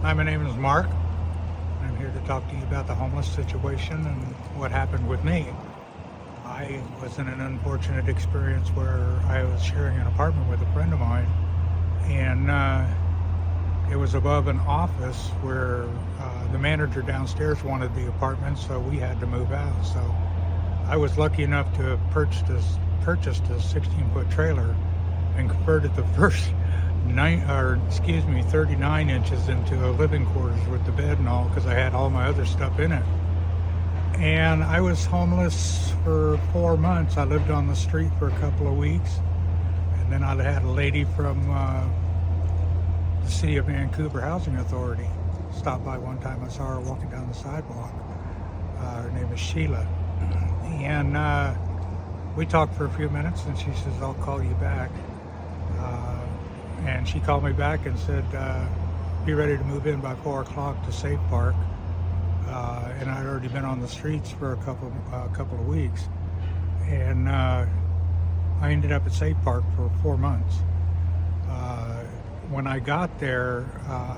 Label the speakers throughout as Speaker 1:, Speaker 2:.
Speaker 1: Hi, my name is Mark. I'm here to talk to you about the homeless situation and what happened with me. I was in an unfortunate experience where I was sharing an apartment with a friend of mine, and it was above an office where the manager downstairs wanted the apartment, so we had to move out. So I was lucky enough to have purchased a 16-foot trailer and converted the first 39 inches into a living quarters with the bed and all, because I had all my other stuff in it. And I was homeless for 4 months. I lived on the street for a couple of weeks, and then I had a lady from the City of Vancouver Housing Authority stop by one time. I saw her walking down the sidewalk. Her name is Sheila, and we talked for a few minutes, and she says, "I'll call you back." And she called me back and said, be ready to move in by 4 o'clock to Safe Park. And I'd already been on the streets for a couple of weeks. And I ended up at Safe Park for 4 months. When I got there,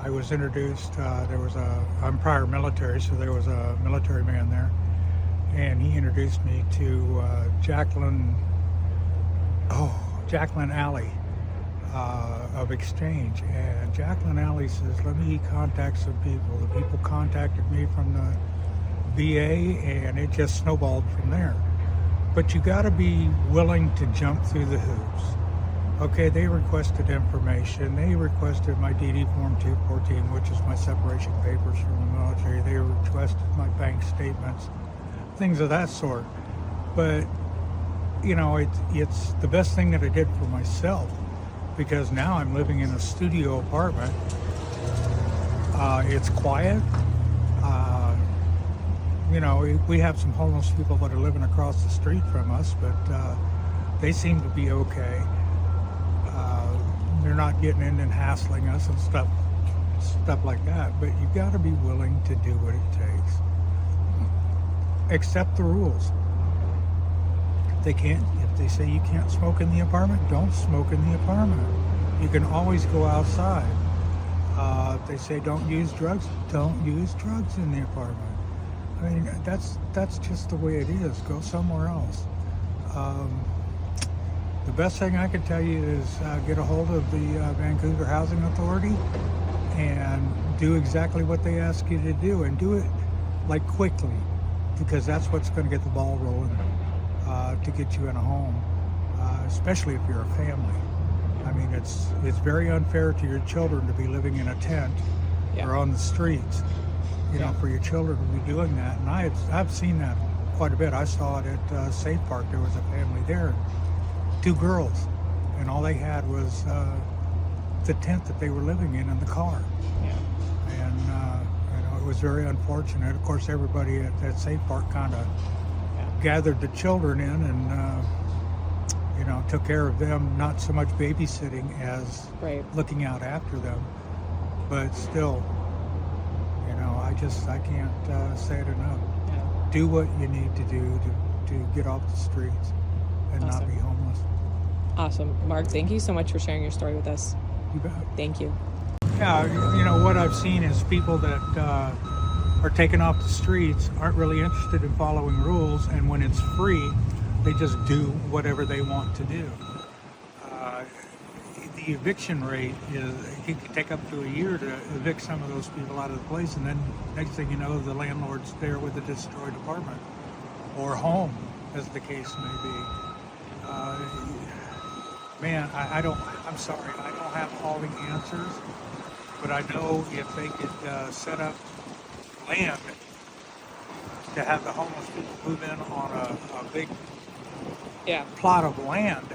Speaker 1: I was introduced, I'm prior military, so there was a military man there. And he introduced me to Jacqueline Alley. Of Exchange, and Jacqueline Alley says, let me contact some people. The people contacted me from the VA, and it just snowballed from there. But you got to be willing to jump through the hoops. Okay, they requested information. They requested my DD Form 214, which is my separation papers from the military. They requested my bank statements, things of that sort. But, you know, it's the best thing that I did for myself, because now I'm living in a studio apartment. It's quiet. You know, we have some homeless people that are living across the street from us, but they seem to be okay. They're not getting in and hassling us and stuff like that. But you got to be willing to do what it takes. Accept the rules. If they say you can't smoke in the apartment, don't smoke in the apartment. You can always go outside. If they say don't use drugs, don't use drugs in the apartment. I mean, that's just the way it is. Go somewhere else. The best thing I can tell you is get a hold of the Vancouver Housing Authority and do exactly what they ask you to do, and do it like quickly, because that's what's going to get the ball rolling. To get you in a home, especially if you're a family. I mean, it's very unfair to your children to be living in a tent or on the streets. You know, for your children to be doing that. And I've seen that quite a bit. I saw it at Safe Park. There was a family there, 2 girls, and all they had was the tent that they were living in the car. And you know, it was very unfortunate. Of course, everybody at Safe Park kind of gathered the children in and you know, took care of them, not so much babysitting as looking out after them. But still, you know, I can't say it enough. Do what you need to do to get off the streets and not be homeless.
Speaker 2: Awesome. Mark, thank you so much for sharing your story with us.
Speaker 1: You bet.
Speaker 2: Thank you.
Speaker 1: Yeah, you know, what I've seen is people that are taken off the streets aren't really interested in following rules, and when it's free, they just do whatever they want to do. The eviction rate it can take up to a year to evict some of those people out of the place, and then next thing you know, the landlord's there with a destroyed apartment or home, as the case may be. Man, I'm sorry, I don't have all the answers, but I know if they could set up land to have the homeless people move in on a big plot of land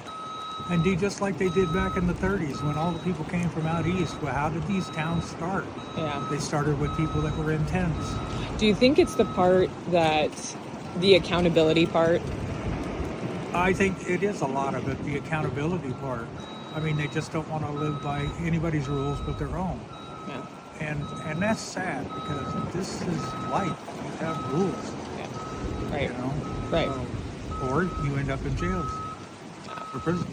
Speaker 1: and do just like they did back in the 30s when all the people came from out east. Well, how did these towns start? They started with people that were in tents.
Speaker 2: Do you think it's the accountability part?
Speaker 1: I think it is a lot of it, the accountability part. I mean, they just don't want to live by anybody's rules but their own. And that's sad, because this is life. You have rules. You know? Or you end up in jails or prison.